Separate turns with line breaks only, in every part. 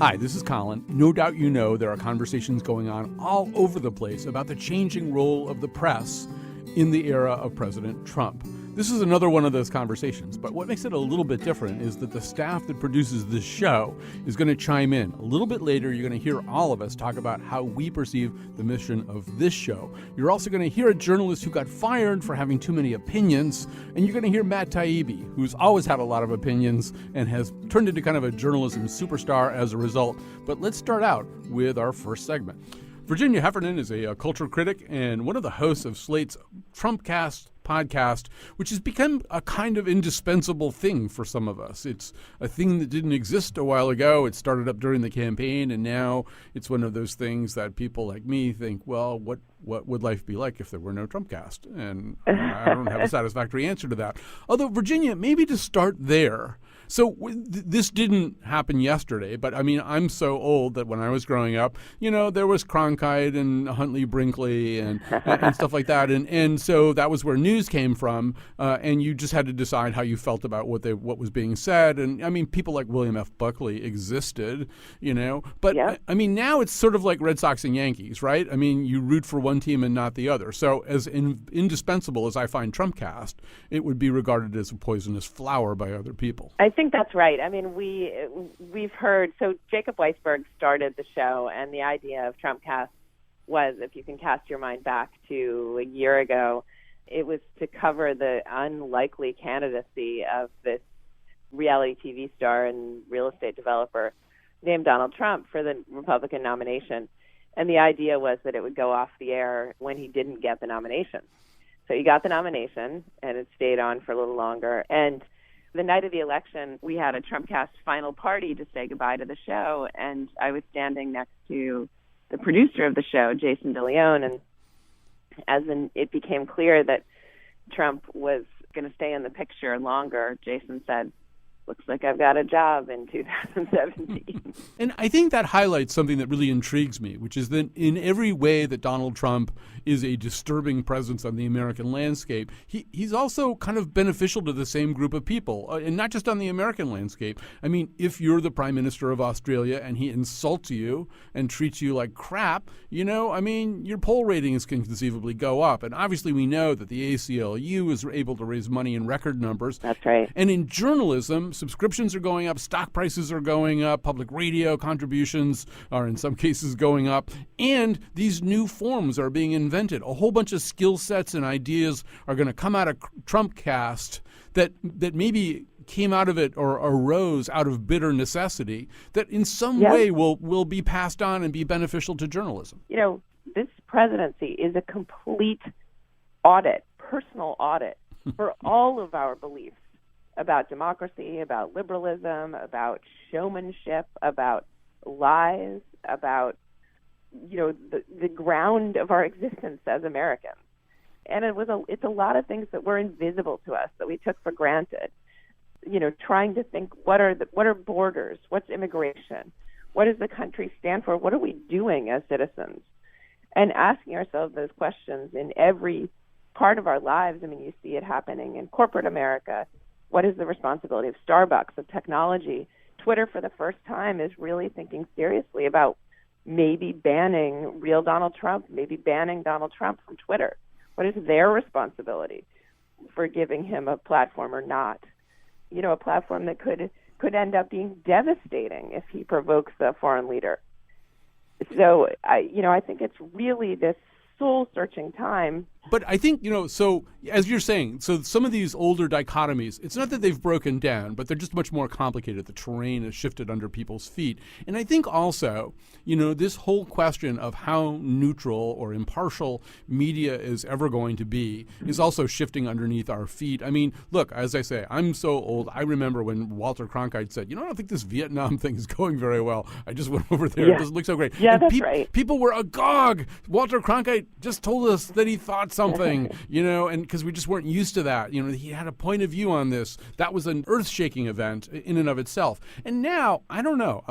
Hi, this is Colin. No doubt you know there are conversations going on all over the place about the changing role of the press in the era of President Trump. This is another one of those conversations, but what makes it a little bit different is that the staff that produces this show is going to chime in. A little bit later, you're going to hear all of us talk about how we perceive the mission of this show. You're also going to hear a journalist who got fired for having too many opinions, and you're going to hear Matt Taibbi, who's always had a lot of opinions and has turned into kind of a journalism superstar as a result. But let's start out with our first segment. Virginia Heffernan is a culture critic and one of the hosts of Slate's Trumpcast podcast, which has become a kind of indispensable thing for some of us. It's a thing that didn't exist a while ago. It started up during the campaign, and now it's one of those things that people like me think, well, what would life be like if there were no Trumpcast? And I don't have a satisfactory answer to that. Although, Virginia, maybe to start there. So this didn't happen yesterday, but I mean, I'm so old that when I was growing up, you know, there was Cronkite and Huntley Brinkley and stuff like that. And so that was where news came from. And you just had to decide how you felt about what was being said. And I mean, people like William F. Buckley existed, you know, but yeah. I mean, now it's sort of like Red Sox and Yankees, right? I mean, you root for one team and not the other. So as indispensable as I find Trumpcast, it would be regarded as a poisonous flower by other people.
I think that's right. I mean, we've heard, so Jacob Weisberg started the show, and the idea of Trumpcast was, if you can cast your mind back to a year ago, it was to cover the unlikely candidacy of this reality TV star and real estate developer named Donald Trump for the Republican nomination. And the idea was that it would go off the air when he didn't get the nomination. So he got the nomination, and it stayed on for a little longer. And the night of the election, we had a Trumpcast final party to say goodbye to the show, and I was standing next to the producer of the show, Jason DeLeon, and it became clear that Trump was going to stay in the picture longer, Jason said, "Looks like I've got a job in 2017.
And I think that highlights something that really intrigues me, which is that in every way that Donald Trump is a disturbing presence on the American landscape, he's also kind of beneficial to the same group of people, and not just on the American landscape. I mean, if you're the Prime Minister of Australia and he insults you and treats you like crap, you know, I mean, your poll ratings can conceivably go up. And obviously we know that the ACLU is able to raise money in record numbers.
That's right.
And in journalism, subscriptions are going up, stock prices are going up, public radio contributions are in some cases going up, and these new forms are being invented. A whole bunch of skill sets and ideas are going to come out of Trumpcast that maybe came out of it or arose out of bitter necessity that in some way will be passed on and be beneficial to journalism.
You know, this presidency is a complete audit, personal audit for all of our beliefs about democracy, about liberalism, about showmanship, about lies, about, you know, the ground of our existence as Americans. And it's a lot of things that were invisible to us that we took for granted. You know, trying to think, what are borders? What's immigration? What does the country stand for? What are we doing as citizens? And asking ourselves those questions in every part of our lives. I mean, you see it happening in corporate America. What is the responsibility of Starbucks, of technology? Twitter, for the first time, is really thinking seriously about maybe banning real Donald Trump, maybe banning Donald Trump from Twitter. What is their responsibility for giving him a platform or not? You know, a platform that could end up being devastating if he provokes a foreign leader. So, I think it's really this soul-searching time.
But I think, you know, so as you're saying, so some of these older dichotomies, it's not that they've broken down, but they're just much more complicated. The terrain has shifted under people's feet. And I think also, you know, this whole question of how neutral or impartial media is ever going to be is also shifting underneath our feet. I mean, look, as I say, I'm so old. I remember when Walter Cronkite said, you know, I don't think this Vietnam thing is going very well. I just went over there.
Yeah.
It doesn't look so great.
Yeah,
and
that's right.
People were agog. Walter Cronkite just told us that he thought something, you know, and because we just weren't used to that. You know, he had a point of view on this. That was an earth-shaking event in and of itself. And now, I don't know.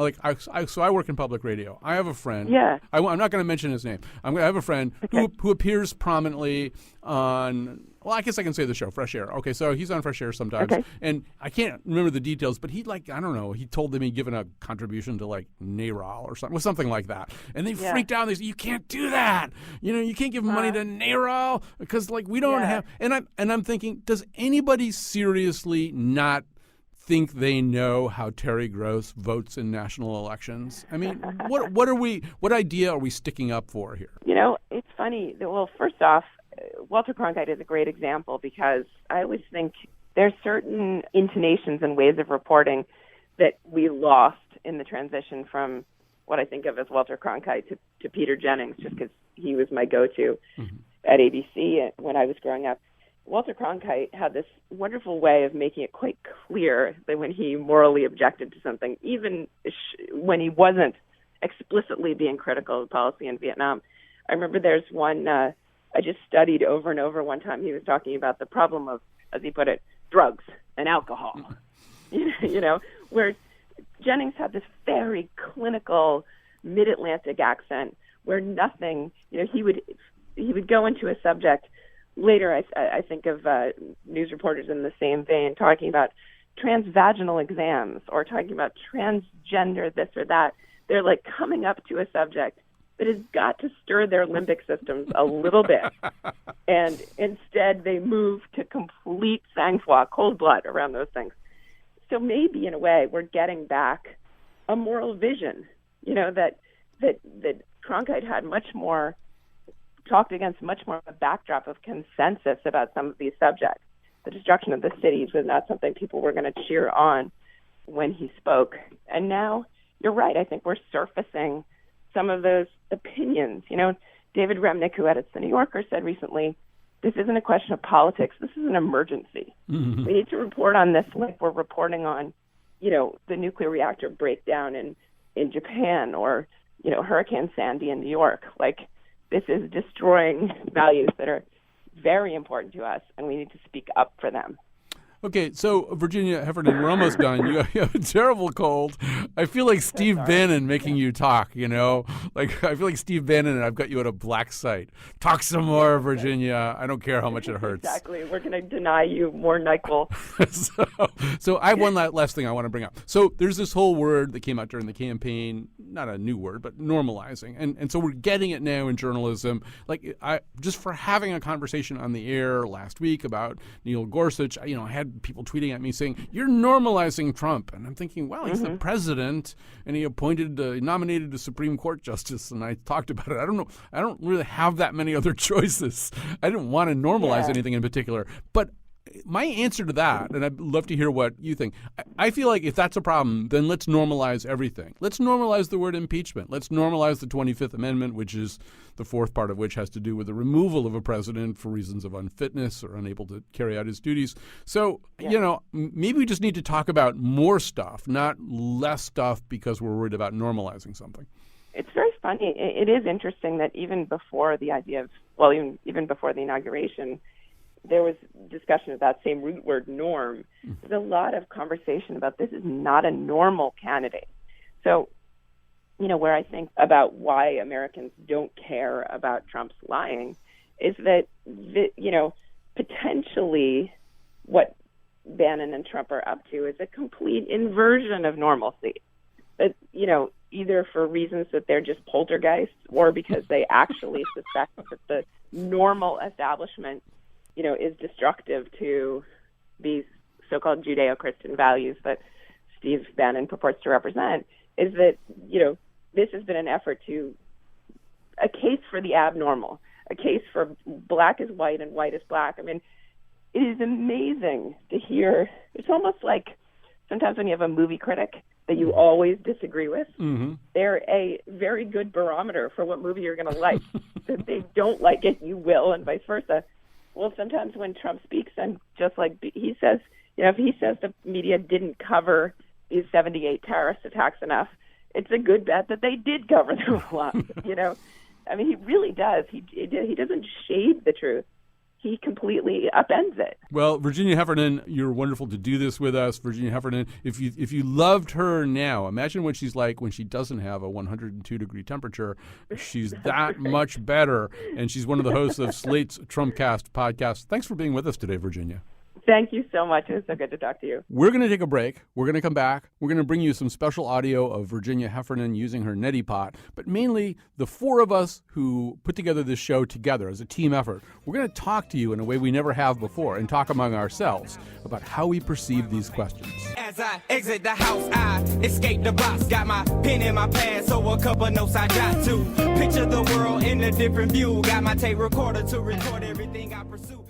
So I work in public radio. I have a friend.
Yeah.
I'm not going to mention his name. I have a friend who appears prominently on Well, I guess I can say the show, Fresh Air. Okay, so he's on Fresh Air sometimes.
Okay.
And I can't remember the details, but he, like, I don't know, he told them he'd given a contribution to, like, NARAL or something like that. And they freaked out. They said, you can't do that. You can't give money to NARAL because, like, we don't have. And I'm thinking, does anybody seriously not think they know how Terry Gross votes in national elections? I mean, what idea are we sticking up for here?
It's funny. Well, first off, Walter Cronkite is a great example because I always think there's certain intonations and ways of reporting that we lost in the transition from what I think of as Walter Cronkite to Peter Jennings, just because he was my go-to at ABC when I was growing up. Walter Cronkite had this wonderful way of making it quite clear that when he morally objected to something, even when he wasn't explicitly being critical of policy in Vietnam. I remember there's one I just studied over and over. One time he was talking about the problem of, as he put it, drugs and alcohol. Where Jennings had this very clinical mid-Atlantic accent where nothing, he would go into a subject. Later, I think of news reporters in the same vein talking about transvaginal exams or talking about transgender this or that. They're like coming up to a subject that has got to stir their limbic systems a little bit. And instead, they move to complete sang-froid, cold blood around those things. So maybe, in a way, we're getting back a moral vision, that Cronkite had talked against much more of a backdrop of consensus about some of these subjects. The destruction of the cities was not something people were going to cheer on when he spoke. And now, you're right, I think we're surfacing some of those opinions. David Remnick, who edits The New Yorker, said recently, this isn't a question of politics, this is an emergency. We need to report on this like we're reporting on, the nuclear reactor breakdown in Japan or, Hurricane Sandy in New York. Like, this is destroying values that are very important to us, and we need to speak up for them.
Okay, so Virginia Heffernan, we're almost done. You have a terrible cold. I feel like Steve Bannon making you talk, Like, I feel like Steve Bannon and I've got you at a black site. Talk some more, Virginia. I don't care how much it hurts.
Exactly. We're going to deny you more NyQuil.
So I have one last thing I want to bring up. So there's this whole word that came out during the campaign, not a new word, but normalizing. And so we're getting it now in journalism. Like, just for having a conversation on the air last week about Neil Gorsuch, I had people tweeting at me saying, you're normalizing Trump. And I'm thinking, well, he's the president, and he nominated a Supreme Court justice, and I talked about it. I don't know. I don't really have that many other choices. I didn't want to normalize anything in particular. But my answer to that, and I'd love to hear what you think, I feel like if that's a problem, then let's normalize everything. Let's normalize the word impeachment. Let's normalize the 25th Amendment, which is the fourth part of which has to do with the removal of a president for reasons of unfitness or unable to carry out his duties. So, maybe we just need to talk about more stuff, not less stuff because we're worried about normalizing something.
It's very funny. It is interesting that even before the idea of, even before the inauguration, there was discussion of that same root word, norm. There's a lot of conversation about this is not a normal candidate. So, where I think about why Americans don't care about Trump's lying is that, potentially what Bannon and Trump are up to is a complete inversion of normalcy. That, either for reasons that they're just poltergeists or because they actually suspect that the normal establishment is destructive to these so-called Judeo-Christian values that Steve Bannon purports to represent, is that, this has been an effort to, a case for the abnormal, a case for black is white and white is black. I mean, it is amazing to hear. It's almost like sometimes when you have a movie critic that you always disagree with, they're a very good barometer for what movie you're going to like. If they don't like it, you will, and vice versa. Well, sometimes when Trump speaks, and just like he says, if he says the media didn't cover these 78 terrorist attacks enough, it's a good bet that they did cover them a lot. I mean, he really does. He doesn't shade the truth. he completely upends it.
Well, Virginia Heffernan, you're wonderful to do this with us. Virginia Heffernan, if you loved her now, imagine what she's like when she doesn't have a 102-degree temperature. She's that much better, and she's one of the hosts of Slate's Trumpcast podcast. Thanks for being with us today, Virginia.
Thank you so much. It was so good to talk to you.
We're going to take a break. We're going to come back. We're going to bring you some special audio of Virginia Heffernan using her neti pot, but mainly the four of us who put together this show together as a team effort. We're going to talk to you in a way we never have before and talk among ourselves about how we perceive these questions.
As I exit the house, I escape the box. Got my pen in my pad, so a couple notes I got to picture the world in a different view. Got my tape recorder to record everything I pursue.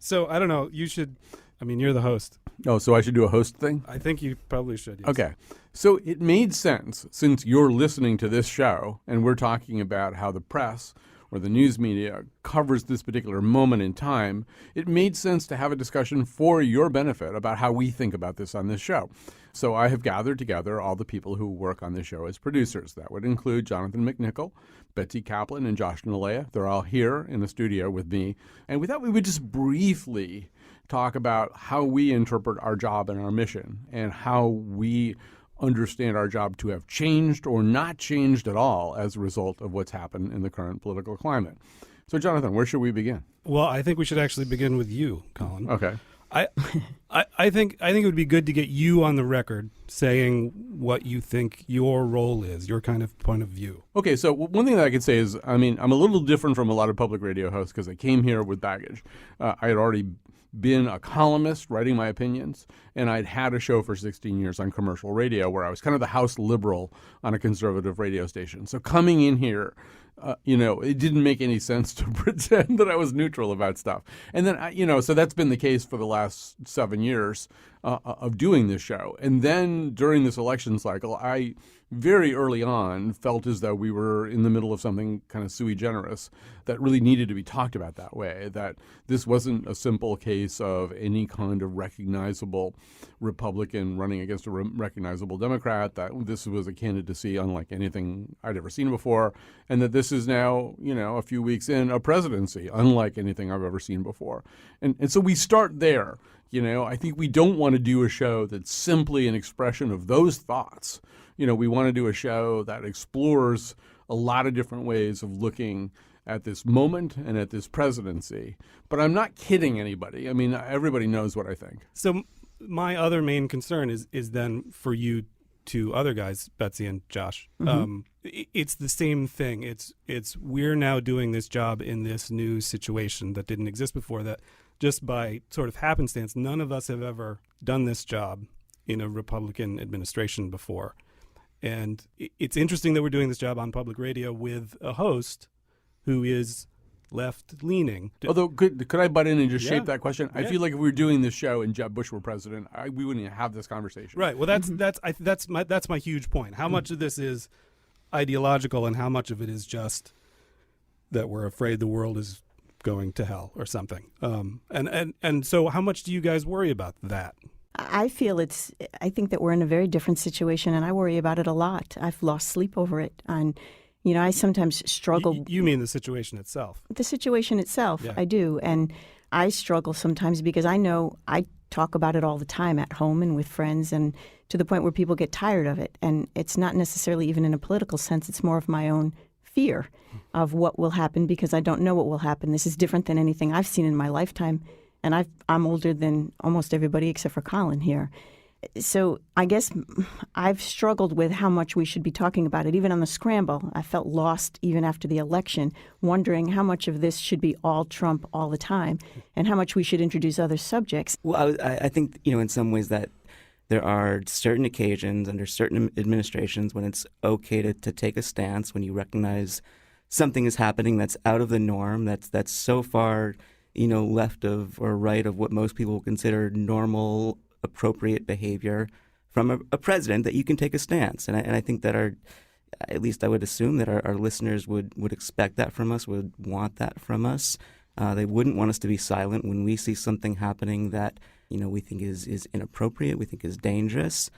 So, I don't know, you're the host.
Oh, so I should do a host thing?
I think you probably should, yes.
Okay. So it made sense, since you're listening to this show and we're talking about how the press or the news media covers this particular moment in time, it made sense to have a discussion for your benefit about how we think about this on this show. So I have gathered together all the people who work on this show as producers. That would include Jonathan McNichol, Betsy Kaplan, and Josh Nalea. They're all here in the studio with me. And we thought we would just briefly talk about how we interpret our job and our mission and how we understand our job to have changed or not changed at all as a result of what's happened in the current political climate. So, Jonathan, where should we begin?
Well, I think we should actually begin with you, Colin.
Okay.
I think it would be good to get you on the record saying what you think your role is, your kind of point of view.
Okay, so one thing that I could say is, I'm a little different from a lot of public radio hosts because I came here with baggage. I had already been a columnist writing my opinions, and I'd had a show for 16 years on commercial radio where I was kind of the house liberal on a conservative radio station. So coming in here, it didn't make any sense to pretend that I was neutral about stuff. And then, so that's been the case for the last 7 years of doing this show. And then during this election cycle, I very early on felt as though we were in the middle of something kind of sui generis that really needed to be talked about that way, that this wasn't a simple case of any kind of recognizable Republican running against a recognizable Democrat, that this was a candidacy unlike anything I'd ever seen before, and that this is now, a few weeks in, a presidency unlike anything I've ever seen before. And so we start there. I think we don't want to do a show that's simply an expression of those thoughts. We want to do a show that explores a lot of different ways of looking at this moment and at this presidency. But I'm not kidding anybody. Everybody knows what I think.
So my other main concern is then for you two other guys, Betsy and Josh. Mm-hmm. It's the same thing. It's we're now doing this job in this new situation that didn't exist before, that just by sort of happenstance, none of us have ever done this job in a Republican administration before. And it's interesting that we're doing this job on public radio with a host who is left-leaning.
Although, could I butt in and just shape that question?
Yeah.
I feel like if we were doing this show and Jeb Bush were president, we wouldn't even have this conversation.
Right. Well, that's my huge point. How much of this is ideological and how much of it is just that we're afraid the world is going to hell or something? And so how much do you guys worry about that?
I think that we're in a very different situation, and I worry about it a lot. I've lost sleep over it. And, I sometimes struggle.
You mean the situation itself?
The situation itself,
yeah.
I do. And I struggle sometimes because I know I talk about it all the time at home and with friends, and to the point where people get tired of it. And it's not necessarily even in a political sense. It's more of my own fear of what will happen because I don't know what will happen. This is different than anything I've seen in my lifetime. And I'm older than almost everybody except for Colin here. So I guess I've struggled with how much we should be talking about it. Even on the scramble, I felt lost even after the election, wondering how much of this should be all Trump all the time and how much we should introduce other subjects.
Well, I think, in some ways that there are certain occasions under certain administrations when it's okay to take a stance, when you recognize something is happening that's out of the norm, that's so far left of or right of what most people consider normal, appropriate behavior from a president, that you can take a stance. And I think that at least I would assume that our listeners would expect that from us, would want that from us. They wouldn't want us to be silent when we see something happening that, we think is inappropriate, we think is dangerous.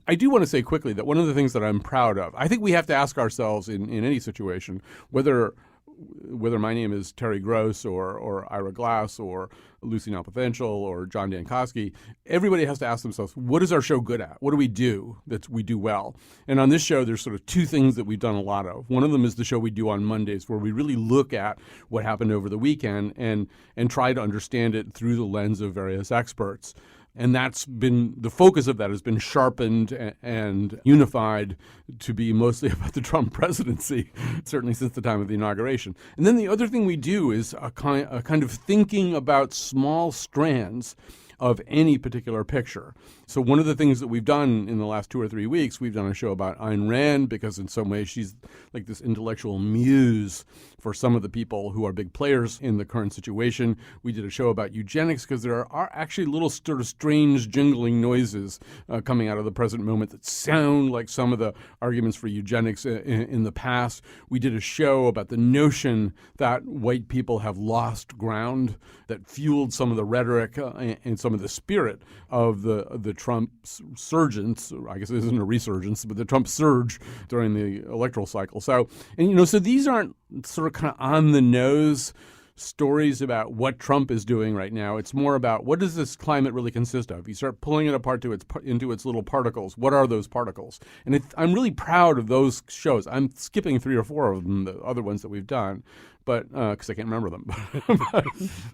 I do want to say quickly that one of the things that I'm proud of, I think we have to ask ourselves in any situation whether whether my name is Terry Gross or Ira Glass or Lucy Nalpathanchel or John Dankosky, everybody has to ask themselves, what is our show good at? What do we do that we do well? And on this show, there's sort of two things that we've done a lot of. One of them is the show we do on Mondays, where we really look at what happened over the weekend and try to understand it through the lens of various experts. And that's been, the focus of that has been sharpened and unified to be mostly about the Trump presidency, certainly since the time of the inauguration. And then the other thing we do is a kind of thinking about small strands of any particular picture. So one of the things that we've done in the last 2 or 3 weeks, we've done a show about Ayn Rand, because in some ways she's like this intellectual muse for some of the people who are big players in the current situation. We did a show about eugenics because there are actually little sort of strange jingling noises coming out of the present moment that sound like some of the arguments for eugenics in the past. We did a show about the notion that white people have lost ground that fueled some of the rhetoric and some of the spirit of the Trump surgence. I guess it isn't a resurgence, but the Trump surge during the electoral cycle. So, and so these aren't sort of kind of on the nose stories about what Trump is doing right now. It's more about, what does this climate really consist of? You start pulling it apart into its little particles. What are those particles? And I'm really proud of those shows. I'm skipping 3 or 4 of them, the other ones that we've done, but because I can't remember them.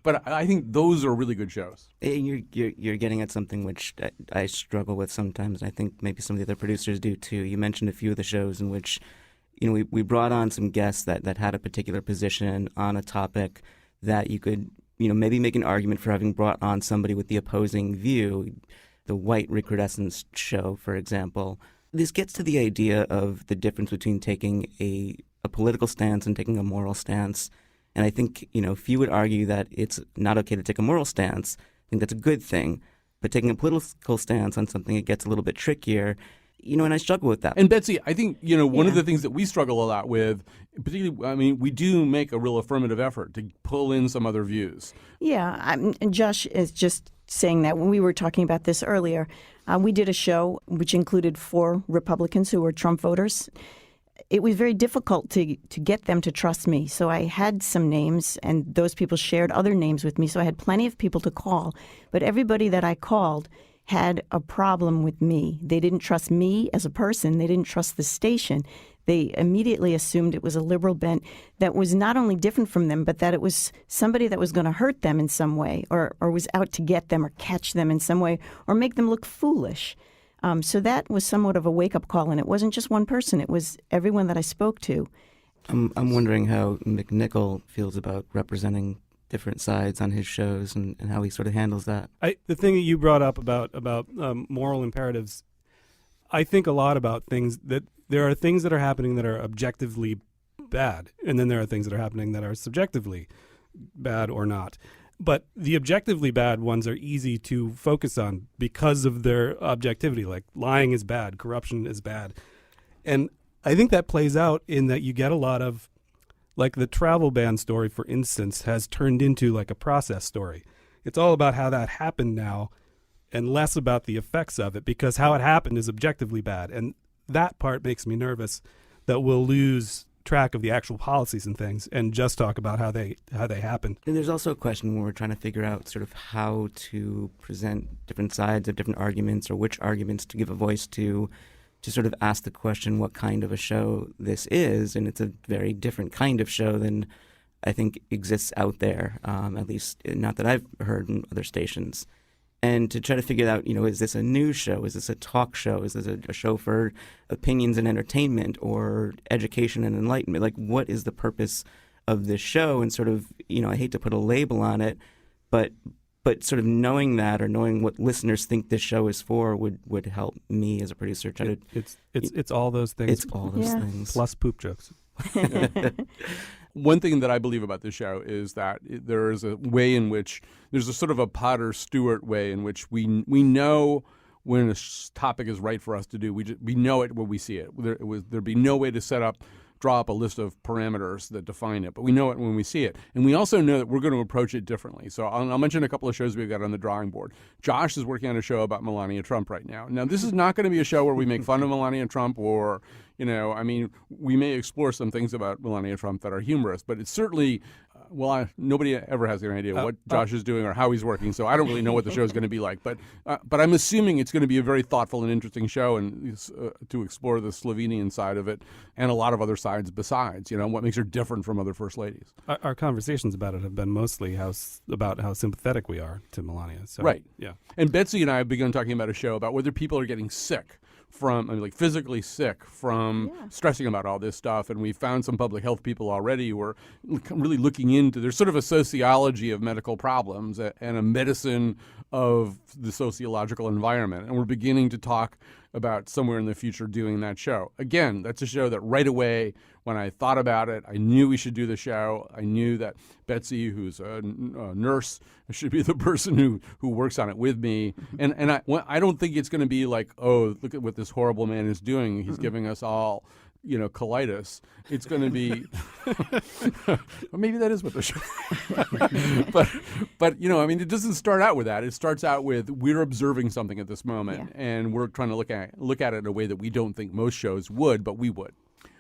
but I think those are really good shows.
You're getting at something which I struggle with sometimes, and I think maybe some of the other producers do too. You mentioned a few of the shows in which we brought on some guests that had a particular position on a topic that you could, maybe make an argument for having brought on somebody with the opposing view. The White Recrudescence show, for example. This gets to the idea of the difference between taking a political stance and taking a moral stance. And I think, few would argue that it's not okay to take a moral stance. I think that's a good thing. But taking a political stance on something, it gets a little bit trickier. And I struggle with that.
And Betsy, I think, one of the things that we struggle a lot with, particularly, we do make a real affirmative effort to pull in some other views.
Yeah, and Josh is just saying that when we were talking about this earlier, we did a show which included 4 Republicans who were Trump voters. It was very difficult to get them to trust me. So I had some names, and those people shared other names with me. So I had plenty of people to call. But everybody that I called had a problem with me. They didn't trust me as a person. They didn't trust the station. They immediately assumed it was a liberal bent that was not only different from them, but that it was somebody that was going to hurt them in some way, or was out to get them or catch them in some way, or make them look foolish. So that was somewhat of a wake-up call, and it wasn't just one person. It was everyone that I spoke to.
I'm wondering how McNichol feels about representing different sides on his shows and how he sort of handles that.
The thing that you brought up about moral imperatives, I think a lot about things that there are things that are happening that are objectively bad, and then there are things that are happening that are subjectively bad or not. But the objectively bad ones are easy to focus on because of their objectivity. Like lying is bad, corruption is bad. And I think that plays out in that you get a lot of, like the travel ban story, for instance, has turned into like a process story. It's all about how that happened now and less about the effects of it, because how it happened is objectively bad. And that part makes me nervous that we'll lose track of the actual policies and things and just talk about how they happened.
And there's also a question when we're trying to figure out sort of how to present different sides of different arguments, or which arguments to give a voice to sort of ask the question what kind of a show this is. And it's a very different kind of show than I think exists out there, at least not that I've heard in other stations. And to try to figure out, is this a news show? Is this a talk show? Is this a show for opinions and entertainment, or education and enlightenment? Like, what is the purpose of this show? And sort of, I hate to put a label on it, but sort of knowing that, or knowing what listeners think this show is for, would help me as a producer try to.
It's all those things.
It's all those things
plus poop jokes.
One thing that I believe about this show is that there is a way in which there's a sort of a Potter Stewart way in which we know when a topic is right for us to do. We know it when we see it. There'd be no way to set up draw up a list of parameters that define it, but we know it when we see it. And we also know that we're going to approach it differently. So I'll mention a couple of shows we've got on the drawing board. Josh is working on a show about Melania Trump right now. Now, this is not going to be a show where we make fun of Melania Trump or, we may explore some things about Melania Trump that are humorous, but it's certainly, nobody ever has any idea what Josh is doing or how he's working, so I don't really know what the show is going to be like. But I'm assuming it's going to be a very thoughtful and interesting show, and to explore the Slovenian side of it and a lot of other sides besides. What makes her different from other first ladies.
Our conversations about it have been mostly about how sympathetic we are to Melania. So,
right.
Yeah.
And Betsy and I have begun talking about a show about whether people are getting sick from, physically sick from stressing about all this stuff. And we found some public health people already who are really looking into, there's sort of a sociology of medical problems and a medicine of the sociological environment. And we're beginning to talk about somewhere in the future doing that show. Again, that's a show that right away, when I thought about it, I knew we should do the show. I knew that Betsy, who's a nurse, should be the person who works on it with me. And I don't think it's going to be like, oh, look at what this horrible man is doing. He's giving us all, colitis. It's going to be, or maybe that is what the show. but it doesn't start out with that. It starts out with we're observing something at this moment, and we're trying to look at it in a way that we don't think most shows would, but we would.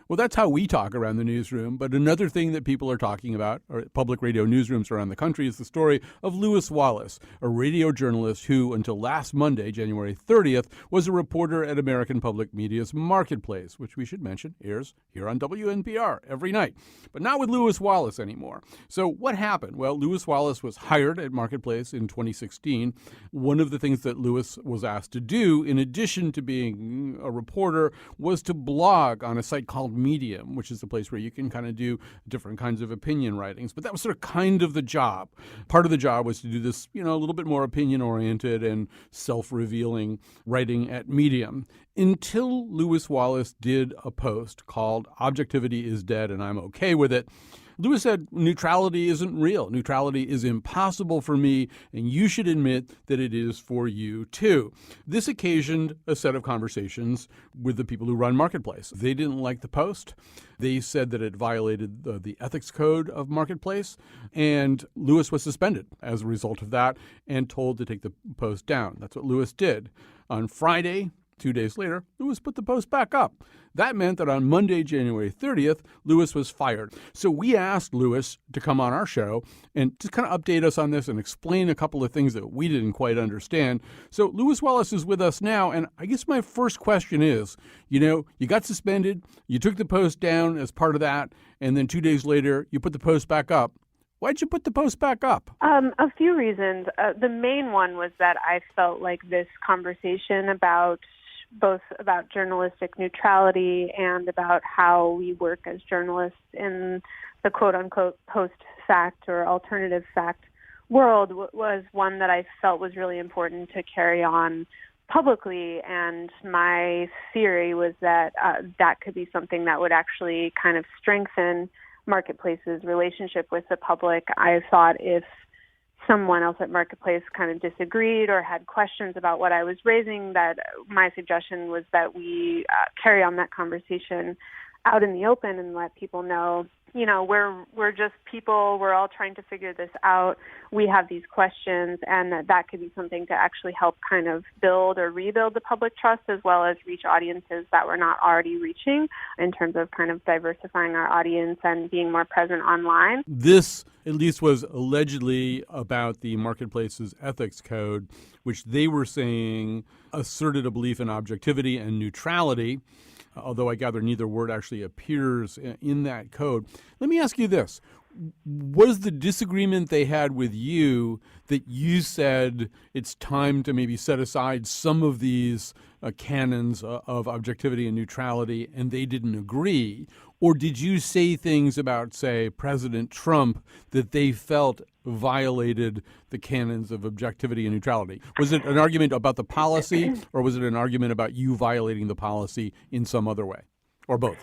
Well, that's how we talk around the newsroom. But another thing that people are talking about, or public radio newsrooms around the country, is the story of Lewis Wallace, a radio journalist who, until last Monday, January 30th, was a reporter at American Public Media's Marketplace, which we should mention airs here on WNPR every night. But not with Lewis Wallace anymore. So what happened? Well, Lewis Wallace was hired at Marketplace in 2016. One of the things that Lewis was asked to do, in addition to being a reporter, was to blog on a site called Medium, which is the place where you can kind of do different kinds of opinion writings. But that was sort of kind of the job. Part of the job was to do this, a little bit more opinion-oriented and self-revealing writing at Medium, until Lewis Wallace did a post called "Objectivity is Dead and I'm Okay with It." Lewis said, neutrality isn't real. Neutrality is impossible for me, and you should admit that it is for you, too. This occasioned a set of conversations with the people who run Marketplace. They didn't like the post. They said that it violated the ethics code of Marketplace, and Lewis was suspended as a result of that and told to take the post down. That's what Lewis did. On Friday, 2 days later, Lewis put the post back up. That meant that on Monday, January 30th, Lewis was fired. So we asked Lewis to come on our show and just kind of update us on this and explain a couple of things that we didn't quite understand. So Lewis Wallace is with us now, and I guess my first question is, you got suspended, you took the post down as part of that, and then 2 days later, you put the post back up. Why'd you put the post back up?
A few reasons. The main one was that I felt like this conversation both about journalistic neutrality and about how we work as journalists in the quote-unquote post-fact or alternative fact world was one that I felt was really important to carry on publicly. And my theory was that that could be something that would actually kind of strengthen Marketplace's relationship with the public. I thought if someone else at Marketplace kind of disagreed or had questions about what I was raising, that my suggestion was that we carry on that conversation out in the open and let people know, we're just people. We're all trying to figure this out. We have these questions, and that could be something to actually help kind of build or rebuild the public trust, as well as reach audiences that we're not already reaching in terms of kind of diversifying our audience and being more present online.
This, at least, was allegedly about the Marketplace's ethics code, which they were saying asserted a belief in objectivity and neutrality, although I gather neither word actually appears in that code. Let me ask you this. Was the disagreement they had with you that you said it's time to maybe set aside some of these canons of objectivity and neutrality, and they didn't agree? Or did you say things about, say, President Trump that they felt violated the canons of objectivity and neutrality? Was it an argument about the policy, or was it an argument about you violating the policy in some other way, or both?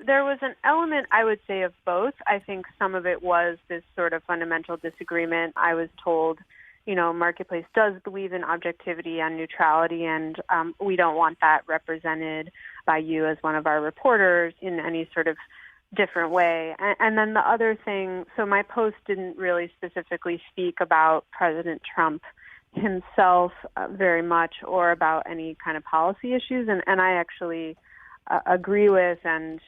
There was an element, I would say, of both. I think some of it was this sort of fundamental disagreement. I was told, Marketplace does believe in objectivity and neutrality, and we don't want that represented by you as one of our reporters in any sort of different way. And then the other thing, so my post didn't really specifically speak about President Trump himself very much or about any kind of policy issues. And I actually agree with and,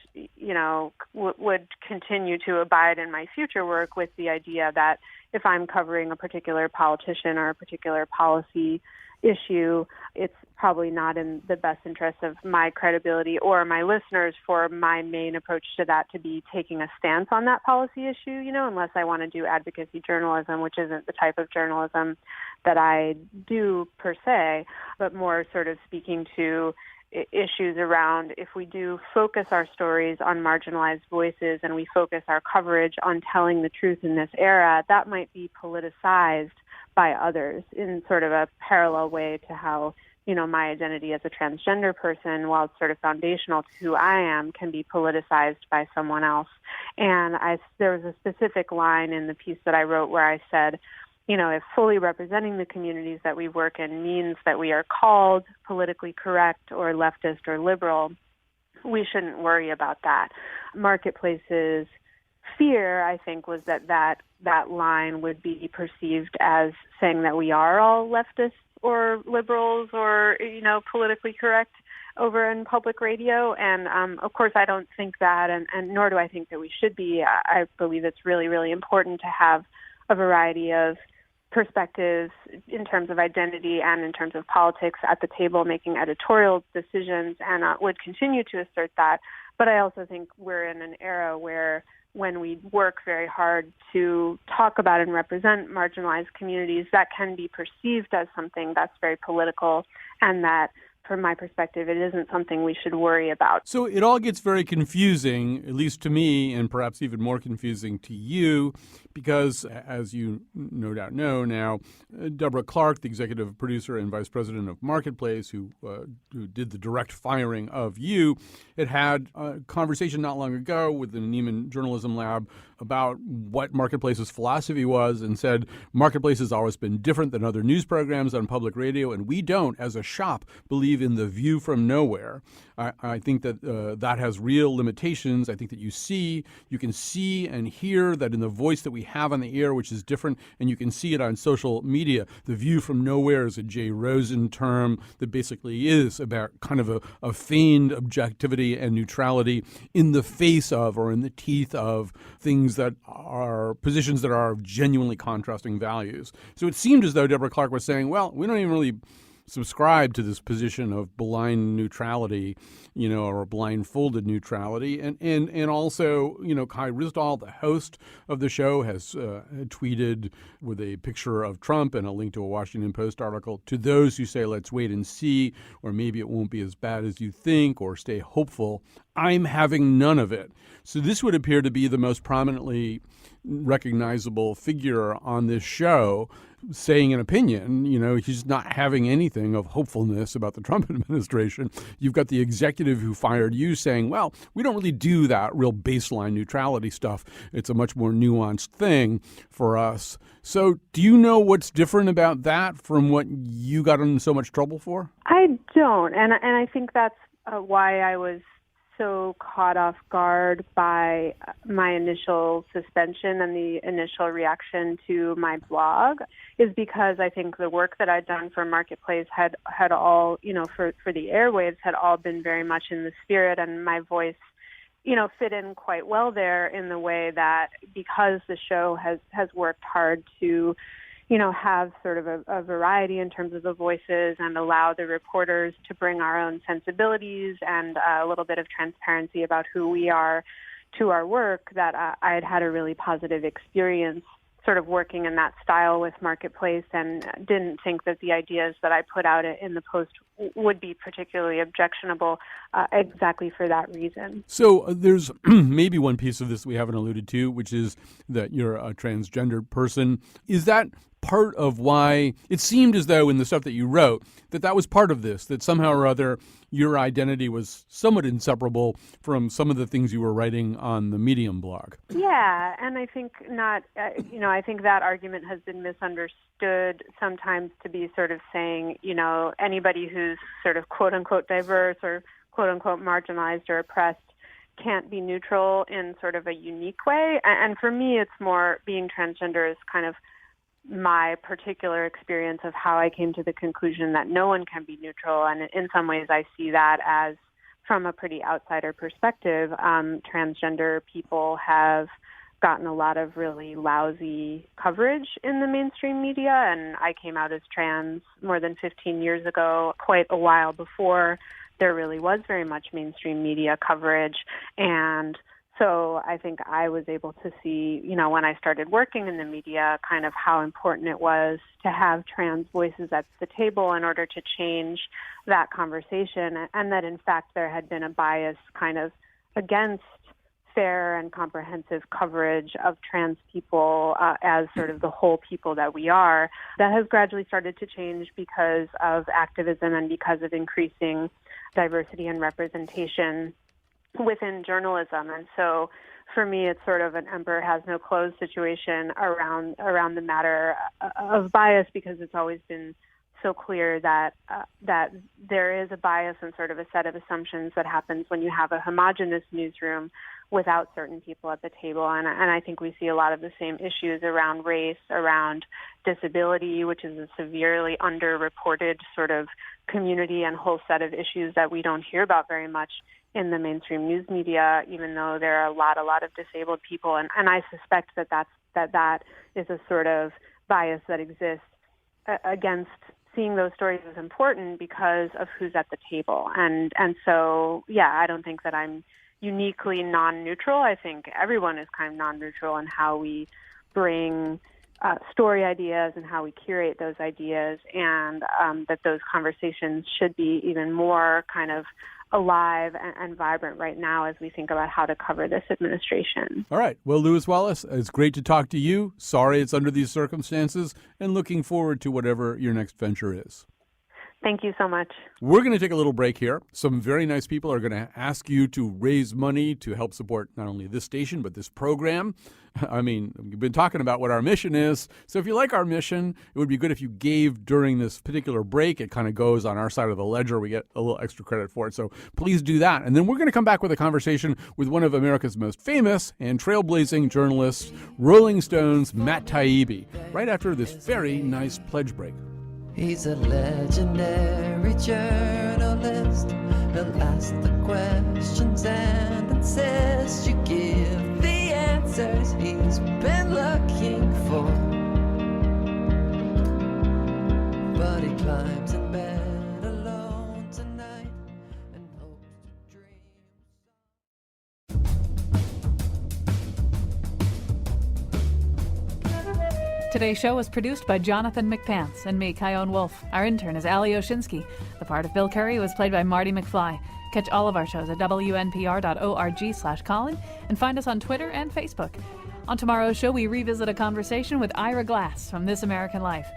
would continue to abide in my future work with the idea that if I'm covering a particular politician or a particular policy issue, it's probably not in the best interest of my credibility or my listeners for my main approach to that to be taking a stance on that policy issue, unless I want to do advocacy journalism, which isn't the type of journalism that I do per se, but more sort of speaking to issues around if we do focus our stories on marginalized voices and we focus our coverage on telling the truth in this era, that might be politicized by others in sort of a parallel way to how, my identity as a transgender person, while it's sort of foundational to who I am, can be politicized by someone else. And there was a specific line in the piece that I wrote where I said, if fully representing the communities that we work in means that we are called politically correct or leftist or liberal, we shouldn't worry about that. Marketplace's fear, I think, was that line would be perceived as saying that we are all leftists or liberals or, politically correct over in public radio. And, of course, I don't think that, and nor do I think that we should be. I believe it's really, really important to have a variety of perspectives in terms of identity and in terms of politics at the table making editorial decisions, and would continue to assert that. But I also think we're in an era where when we work very hard to talk about and represent marginalized communities, that can be perceived as something that's very political, and that, from my perspective, it isn't something we should worry about.
So it all gets very confusing, at least to me, and perhaps even more confusing to you, because, as you no doubt know now, Deborah Clark, the executive producer and vice president of Marketplace, who did the direct firing of you, had a conversation not long ago with the Neiman Journalism Lab about what Marketplace's philosophy was, and said Marketplace has always been different than other news programs on public radio, and we don't, as a shop, believe in the view from nowhere. I think that that has real limitations. I think that you can see and hear that in the voice that we have on the air, which is different, and you can see it on social media. The view from nowhere is a Jay Rosen term that basically is about kind of a feigned objectivity and neutrality in the face of or in the teeth of things that are positions that are of genuinely contrasting values. So it seemed as though Deborah Clark was saying, well, we don't even really subscribe to this position of blind neutrality, or blindfolded neutrality. And also, Kai Ryssdal, the host of the show, has tweeted with a picture of Trump and a link to a Washington Post article, to those who say, let's wait and see, or maybe it won't be as bad as you think, or stay hopeful. I'm having none of it. So this would appear to be the most prominently recognizable figure on this show saying an opinion. He's not having anything of hopefulness about the Trump administration. You've got the executive who fired you saying, well, we don't really do that real baseline neutrality stuff. It's a much more nuanced thing for us. So do you know what's different about that from what you got in so much trouble for?
I don't. And I think that's why I was so caught off guard by my initial suspension and the initial reaction to my blog, is because I think the work that I'd done for Marketplace had all, for the airwaves, had all been very much in the spirit, and my voice, fit in quite well there, in the way that because the show has worked hard to have sort of a variety in terms of the voices and allow the reporters to bring our own sensibilities and a little bit of transparency about who we are to our work, that I had a really positive experience sort of working in that style with Marketplace, and didn't think that the ideas that I put out in the post would be particularly objectionable exactly for that reason.
So there's maybe one piece of this we haven't alluded to, which is that you're a transgender person. Is that part of why it seemed as though in the stuff that you wrote that was part of this, that somehow or other your identity was somewhat inseparable from some of the things you were writing on the Medium blog?
Yeah, and I think not, I think that argument has been misunderstood sometimes to be sort of saying, anybody who's sort of quote unquote diverse or quote unquote marginalized or oppressed can't be neutral in sort of a unique way. And for me, it's more being transgender is kind of my particular experience of how I came to the conclusion that no one can be neutral. And in some ways, I see that as, from a pretty outsider perspective, transgender people have gotten a lot of really lousy coverage in the mainstream media. And I came out as trans more than 15 years ago, quite a while before there really was very much mainstream media coverage. And so I think I was able to see, when I started working in the media, kind of how important it was to have trans voices at the table in order to change that conversation, and that in fact there had been a bias kind of against fair and comprehensive coverage of trans people as sort of the whole people that we are. That has gradually started to change because of activism and because of increasing diversity and representation within journalism. And so for me, it's sort of an emperor has no clothes situation around the matter of bias, because it's always been so clear that there is a bias and sort of a set of assumptions that happens when you have a homogenous newsroom without certain people at the table. And I think we see a lot of the same issues around race, around disability, which is a severely underreported sort of community and whole set of issues that we don't hear about very much in the mainstream news media, even though there are a lot of disabled people. And I suspect that is a sort of bias that exists against seeing those stories as important because of who's at the table. And so, I don't think that I'm uniquely non-neutral. I think everyone is kind of non-neutral in how we bring story ideas and how we curate those ideas, and that those conversations should be even more kind of alive and vibrant right now as we think about how to cover this administration.
All right. Well, Lewis Wallace, it's great to talk to you. Sorry it's under these circumstances, and looking forward to whatever your next venture is.
Thank you so much.
We're going to take a little break here. Some very nice people are going to ask you to raise money to help support not only this station, but this program. I mean, we've been talking about what our mission is. So if you like our mission, it would be good if you gave during this particular break. It kind of goes on our side of the ledger. We get a little extra credit for it. So please do that. And then we're going to come back with a conversation with one of America's most famous and trailblazing journalists, Rolling Stone's Matt Taibbi, right after this very nice pledge break.
He's a legendary journalist. He'll ask the questions and insist you give the answers he's been looking for. But he climbs in bed alone tonight and hopes to dream.
Today's show was produced by Jonathan McPants and me, Kyone Wolf. Our intern is Ali Oshinsky. The part of Bill Curry was played by Marty McFly. Catch all of our shows at wnpr.org/Colin and find us on Twitter and Facebook. On tomorrow's show, we revisit a conversation with Ira Glass from This American Life.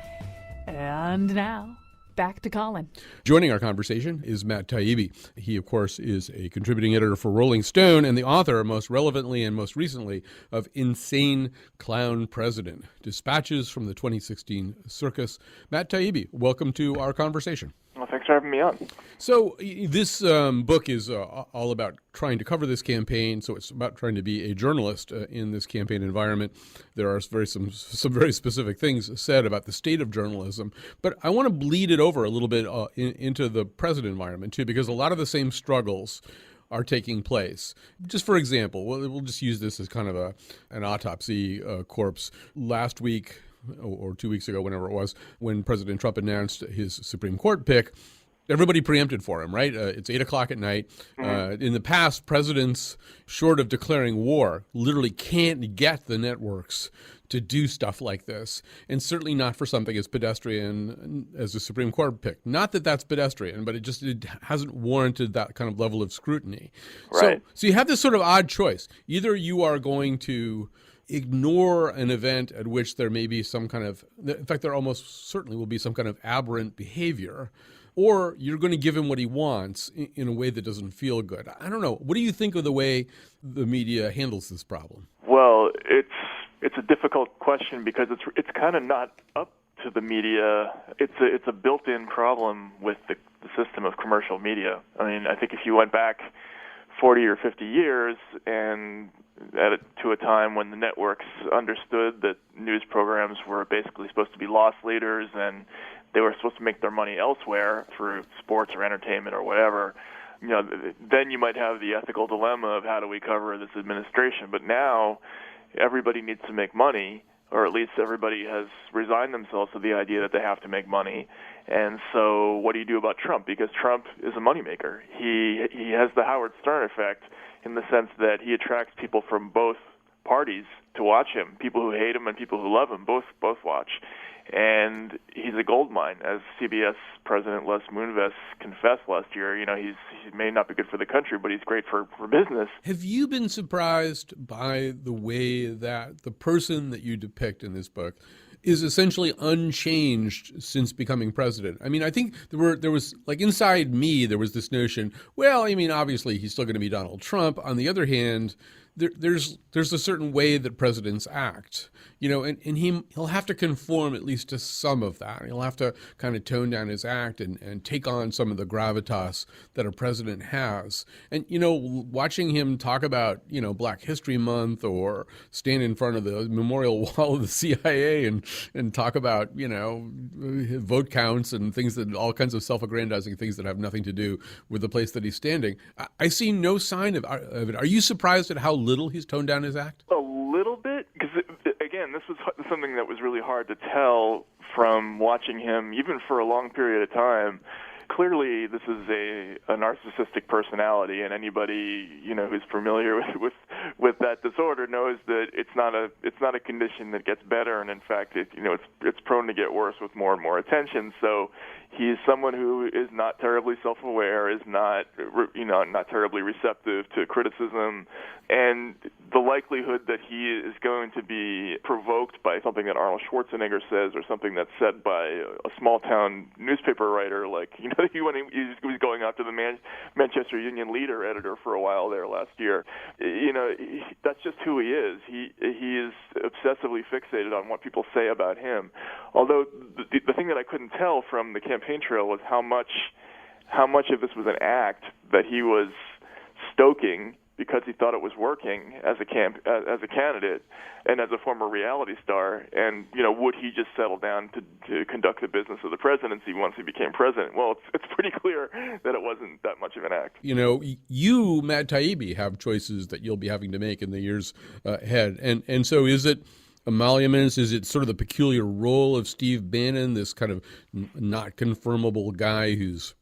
And now, back to Colin.
Joining our conversation is Matt Taibbi. He, of course, is a contributing editor for Rolling Stone and the author, most relevantly and most recently, of Insane Clown President, Dispatches from the 2016 Circus. Matt Taibbi, welcome to our conversation.
Well, thanks for having me on.
So this book is all about trying to cover this campaign. So it's about trying to be a journalist in this campaign environment. There are some very specific things said about the state of journalism. But I want to bleed it over a little bit into the present environment, too, because a lot of the same struggles are taking place. Just for example, we'll just use this as kind of an autopsy corpse. Last week, or 2 weeks ago, whenever it was, when President Trump announced his Supreme Court pick, everybody preempted for him, right? It's 8 o'clock at night. In the past, presidents, short of declaring war, literally can't get the networks to do stuff like this, and certainly not for something as pedestrian as the Supreme Court pick. Not that that's pedestrian, but it hasn't warranted that kind of level of scrutiny.
Right.
So you have this sort of odd choice. Either you are going to ignore an event at which there may be some kind of, in fact, there almost certainly will be some kind of aberrant behavior, or you're going to give him what he wants in a way that doesn't feel good. I don't know. What do you think of the way the media handles this problem?
Well, it's a difficult question because it's kind of not up to the media. It's a built-in problem with the system of commercial media. I mean, I think if you went back 40 or 50 years, and to a time when the networks understood that news programs were basically supposed to be loss leaders and they were supposed to make their money elsewhere through sports or entertainment or whatever. Then you might have the ethical dilemma of how do we cover this administration. But now everybody needs to make money, or at least everybody has resigned themselves to the idea that they have to make money. And so what do you do about Trump? Because Trump is a moneymaker. He has the Howard Stern effect in the sense that he attracts people from both parties to watch him. People who hate him and people who love him both watch. And he's a gold mine, as CBS President Les Moonves confessed last year. He may not be good for the country, but he's great for business.
Have you been surprised by the way that the person that you depict in this book is essentially unchanged since becoming president? I mean, I think there was like inside me, there was this notion, well, I mean, obviously he's still going to be Donald Trump. On the other hand, there's a certain way that presidents act, and he'll have to conform at least to some of that. He'll have to kind of tone down his act and take on some of the gravitas that a president has. And, watching him talk about, Black History Month or stand in front of the memorial wall of the CIA and talk about, vote counts and things that all kinds of self-aggrandizing things that have nothing to do with the place that he's standing. I see no sign of it. Are you surprised at how little he's toned down his act?
A little bit, because again, this was something that was really hard to tell from watching him, even for a long period of time. Clearly, this is a narcissistic personality, and anybody who's familiar with that disorder knows that it's not a condition that gets better, and in fact, it's prone to get worse with more and more attention. So he's someone who is not terribly self-aware, is not terribly receptive to criticism, and the likelihood that he is going to be provoked by something that Arnold Schwarzenegger says or something that's said by a small-town newspaper writer, like he was going after the Manchester Union Leader editor for a while there last year. That's just who he is. He is obsessively fixated on what people say about him. Although the thing that I couldn't tell from the campaign trail was how much of this was an act that he was stoking because he thought it was working as a candidate and as a former reality star. And would he just settle down to conduct the business of the presidency once he became president? Well, it's pretty clear that it wasn't that much of an act.
You, Matt Taibbi, have choices that you'll be having to make in the years ahead, and so is it emoluments? Is it sort of the peculiar role of Steve Bannon, this kind of not confirmable guy who's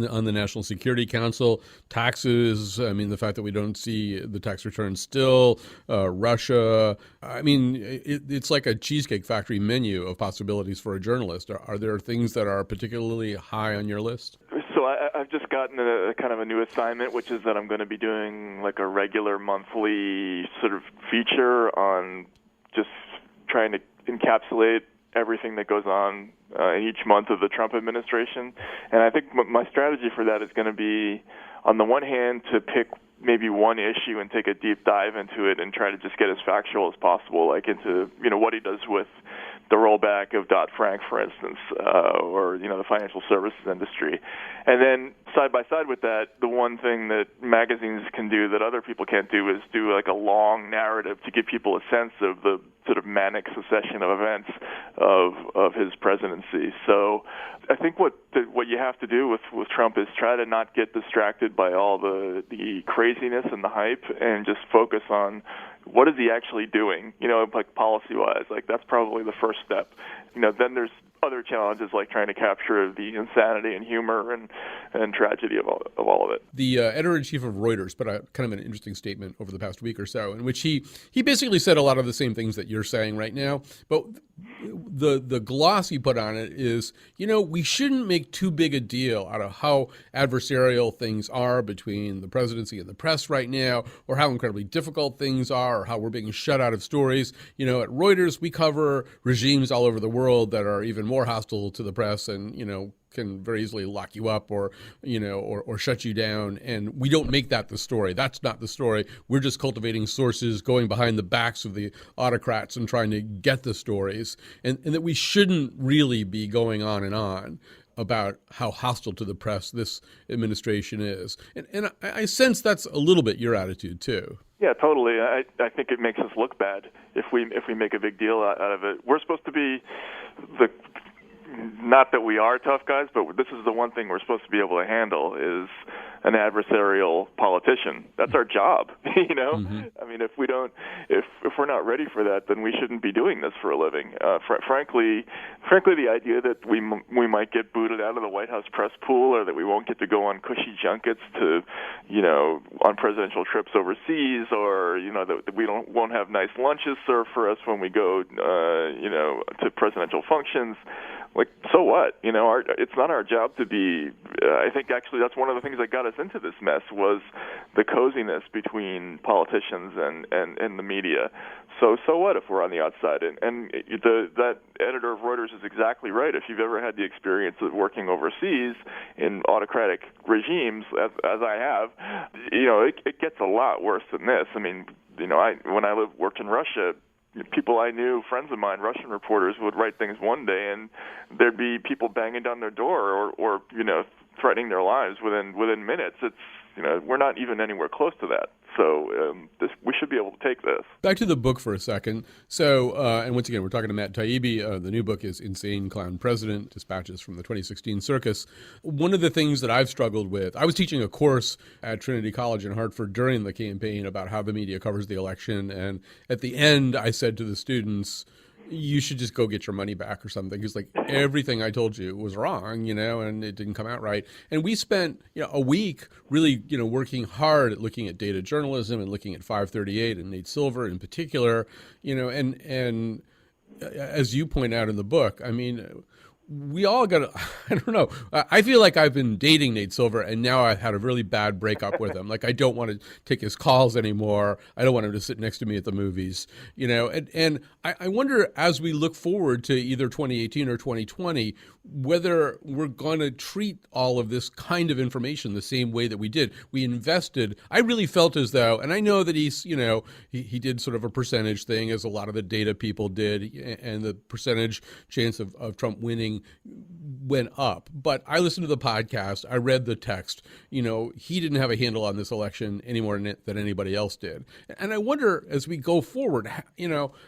on the National Security Council? Taxes, I mean, the fact that we don't see the tax returns still, Russia. I mean, it's like a Cheesecake Factory menu of possibilities for a journalist. Are there things that are particularly high on your list?
So I've just gotten a kind of a new assignment, which is that I'm going to be doing like a regular monthly sort of feature on just trying to encapsulate everything that goes on in each month of the Trump administration. And I think my strategy for that is going to be, on the one hand, to pick maybe one issue and take a deep dive into it and try to just get as factual as possible, like into what he does with the rollback of Dodd-Frank, for instance, or the financial services industry. And then side by side with that, the one thing that magazines can do that other people can't do is do like a long narrative to give people a sense of the sort of manic succession of events of his presidency. So I think what you have to do with Trump is try to not get distracted by all the craziness and the hype, and just focus on what is he actually doing, like policy-wise. Like that's probably the first step. Then there's other challenges like trying to capture the insanity and humor and tragedy of all of it. The
editor-in-chief of Reuters put out kind of an interesting statement over the past week or so, in which he basically said a lot of the same things that you're saying right now. But the gloss he put on it is, we shouldn't make too big a deal out of how adversarial things are between the presidency and the press right now, or how incredibly difficult things are, or how we're being shut out of stories. At Reuters, we cover regimes all over the world that are even more hostile to the press and, can very easily lock you up or shut you down. And we don't make that the story. That's not the story. We're just cultivating sources, going behind the backs of the autocrats and trying to get the stories, and that we shouldn't really be going on and on. about how hostile to the press this administration is. And I sense that's a little bit your attitude, too.
Yeah, totally. I think it makes us look bad if we make a big deal out of it. We're supposed to be not that we are tough guys, but this is the one thing we're supposed to be able to handle is an adversarial politician. That's our job, you know? Mm-hmm. I mean, if we're not ready for that, then we shouldn't be doing this for a living. Frankly, the idea that we might get booted out of the White House press pool, or that we won't get to go on cushy junkets to, on presidential trips overseas, or that we won't have nice lunches served for us when we go, to presidential functions. Like, so what? It's not our job to be. I think actually that's one of the things that got us into this mess was the coziness between politicians and the media. So what if we're on the outside? And that editor of Reuters is exactly right. If you've ever had the experience of working overseas in autocratic regimes, as I have, it gets a lot worse than this. I mean, when I worked in Russia, people I knew, friends of mine, Russian reporters, would write things one day, and there'd be people banging down their door or threatening their lives within minutes. It's we're not even anywhere close to that. So we should be able to take this.
Back to the book for a second. So, and once again, we're talking to Matt Taibbi. The new book is Insane Clown President, Dispatches from the 2016 Circus. One of the things that I've struggled with, I was teaching a course at Trinity College in Hartford during the campaign about how the media covers the election. And at the end, I said to the students, you should just go get your money back or something, because like everything I told you was wrong, and it didn't come out right. And we spent a week really working hard at looking at data journalism and looking at 538 and Nate Silver in particular, and as you point out in the book, I mean, we all got to, I don't know. I feel like I've been dating Nate Silver, and now I've had a really bad breakup with him. Like, I don't want to take his calls anymore. I don't want him to sit next to me at the movies, And I wonder, as we look forward to either 2018 or 2020, whether we're going to treat all of this kind of information the same way that we did. We invested. I really felt as though, and I know that he's, he did sort of a percentage thing, as a lot of the data people did, and the percentage chance of Trump winning went up. But I listened to the podcast. I read the text. He didn't have a handle on this election any more than anybody else did. And I wonder, as we go forward,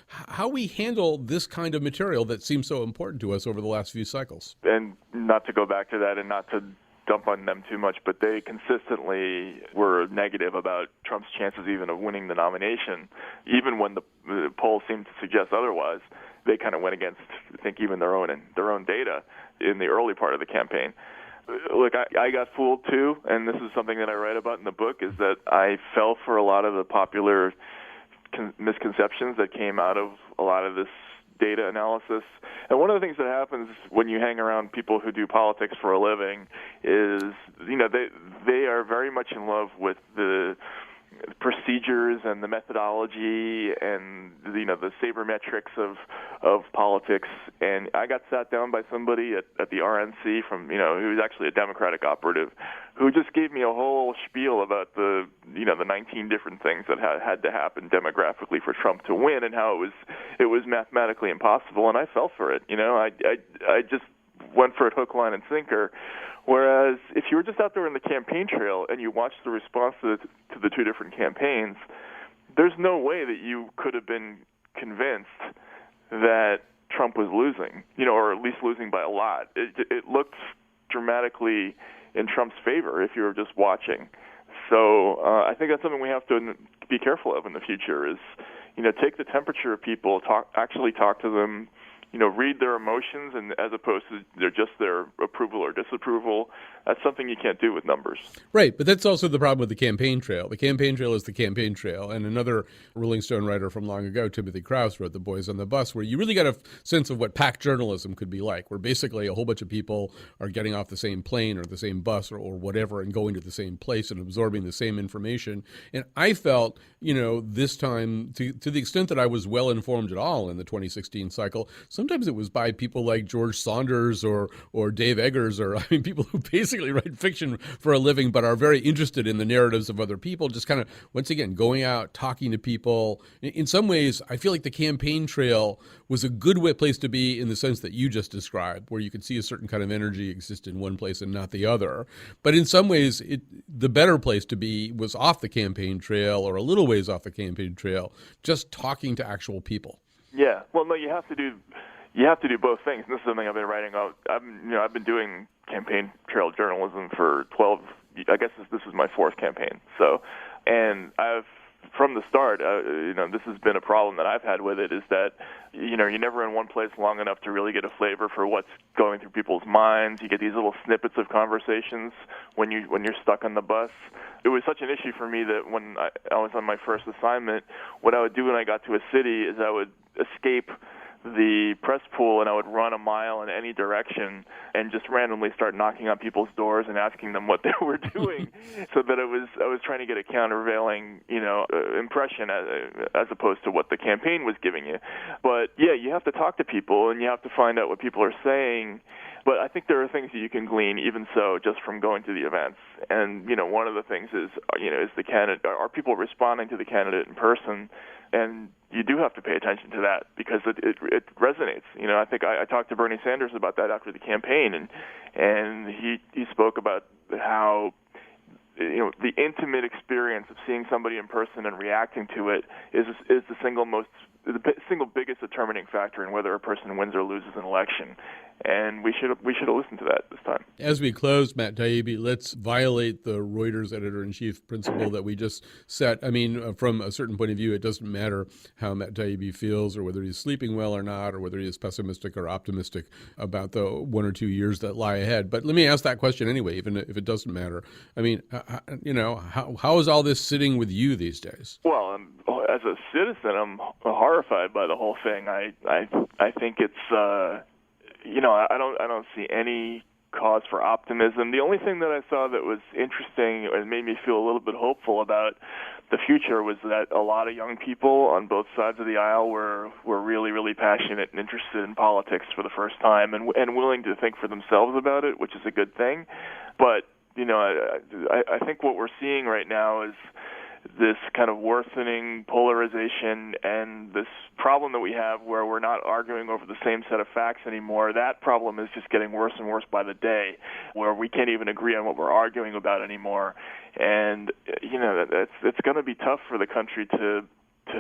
how we handle this kind of material that seems so important to us over the last few cycles.
And not to go back to that and not to dump on them too much, but they consistently were negative about Trump's chances even of winning the nomination, even when the polls seemed to suggest otherwise. They kind of went against, I think, even their own data in the early part of the campaign. Look, I got fooled too, and this is something that I write about in the book, is that I fell for a lot of the popular misconceptions that came out of a lot of this data analysis. And one of the things that happens when you hang around people who do politics for a living is, they are very much in love with the procedures and the methodology and the sabermetrics of politics. And I got sat down by somebody at the RNC from who was actually a Democratic operative, who just gave me a whole spiel about the 19 different things that had to happen demographically for Trump to win, and how it was mathematically impossible. And I fell for it. I just went for it hook, line, and sinker. Whereas if you were just out there in the campaign trail and you watched the response to the two different campaigns, there's no way that you could have been convinced that Trump was losing, or at least losing by a lot. It looked dramatically in Trump's favor if you were just watching. So I think that's something we have to be careful of in the future is, take the temperature of people, actually talk to them, read their emotions, and as opposed to their approval or disapproval. That's something you can't do with numbers.
Right, but that's also the problem with the campaign trail. The campaign trail is the campaign trail. And another Rolling Stone writer from long ago, Timothy Krause, wrote The Boys on the Bus, where you really got a sense of what pack journalism could be like, where basically a whole bunch of people are getting off the same plane or the same bus or whatever and going to the same place and absorbing the same information. And I felt, this time, to the extent that I was well informed at all in the 2016 cycle, sometimes it was by people like George Saunders or Dave Eggers, or people who basically write fiction for a living but are very interested in the narratives of other people, just kind of, once again, going out, talking to people. In some ways, I feel like the campaign trail was a good place to be in the sense that you just described, where you could see a certain kind of energy exist in one place and not the other. But in some ways, the better place to be was off the campaign trail, or a little ways off the campaign trail, just talking to actual people.
Yeah. Well, no, you have to do both things. And this is something I've been writing about. I've been doing campaign trail journalism for 12. I guess this is my fourth campaign. So, and from the start, this has been a problem that I've had with it, is that, you're never in one place long enough to really get a flavor for what's going through people's minds. You get these little snippets of conversations when you're stuck on the bus. It was such an issue for me that when I was on my first assignment, what I would do when I got to a city is I would escape the press pool and I would run a mile in any direction and just randomly start knocking on people's doors and asking them what they were doing, so that I was trying to get a countervailing impression as opposed to what the campaign was giving you. But yeah, you have to talk to people and you have to find out what people are saying. But I think there are things that you can glean, even so, just from going to the events. And one of the things is the candidate. Are people responding to the candidate in person? And you do have to pay attention to that, because it resonates. I think I talked to Bernie Sanders about that after the campaign, and he spoke about how the intimate experience of seeing somebody in person and reacting to it is the single biggest determining factor in whether a person wins or loses an election. And we should have listened to that this time.
As we close, Matt Taibbi, let's violate the Reuters editor-in-chief principle that we just set. From a certain point of view, it doesn't matter how Matt Taibbi feels, or whether he's sleeping well or not, or whether he is pessimistic or optimistic about the 1 or 2 years that lie ahead. But let me ask that question anyway, even if it doesn't matter. How is all this sitting with you these days?
Well, as a citizen, I'm horrified by the whole thing. I think it's. I don't see any cause for optimism. The only thing that I saw that was interesting and made me feel a little bit hopeful about the future was that a lot of young people on both sides of the aisle were really, really passionate and interested in politics for the first time, and willing to think for themselves about it, which is a good thing. But I think what we're seeing right now is this kind of worsening polarization and this problem that we have where we're not arguing over the same set of facts anymore. That problem is just getting worse and worse by the day, where we can't even agree on what we're arguing about anymore. And, it's going to be tough for the country to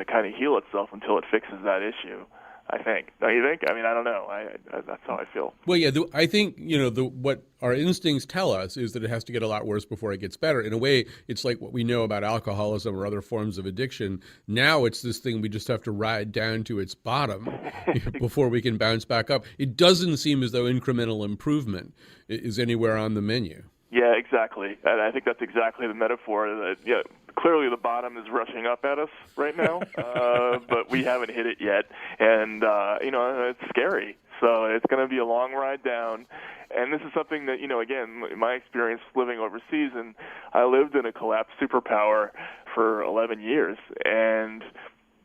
kind of heal itself until it fixes that issue, I think. Don't you think? I don't know. That's how I feel.
Well, yeah, I think, what our instincts tell us is that it has to get a lot worse before it gets better. In a way, it's like what we know about alcoholism or other forms of addiction. Now it's this thing we just have to ride down to its bottom before we can bounce back up. It doesn't seem as though incremental improvement is anywhere on the menu.
Yeah, exactly. And I think that's exactly the metaphor. That clearly the bottom is rushing up at us right now, but we haven't hit it yet. And, it's scary. So it's going to be a long ride down. And this is something that, again, my experience living overseas, and I lived in a collapsed superpower for 11 years. And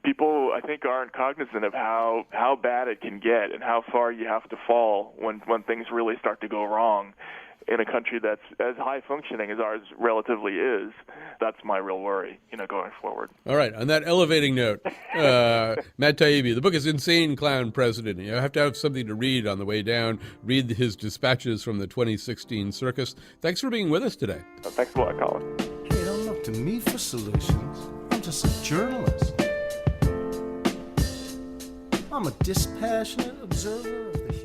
people, I think, aren't cognizant of how bad it can get and how far you have to fall when things really start to go wrong. In a country that's as high-functioning as ours relatively is, that's my real worry, going forward.
All right. On that elevating note, Matt Taibbi, the book is Insane Clown President. You have to have something to read on the way down. Read his dispatches from the 2016 circus. Thanks for being with us today.
Thanks a lot, Colin.
Hey, don't look to me for solutions. I'm just a journalist. I'm a dispassionate observer of the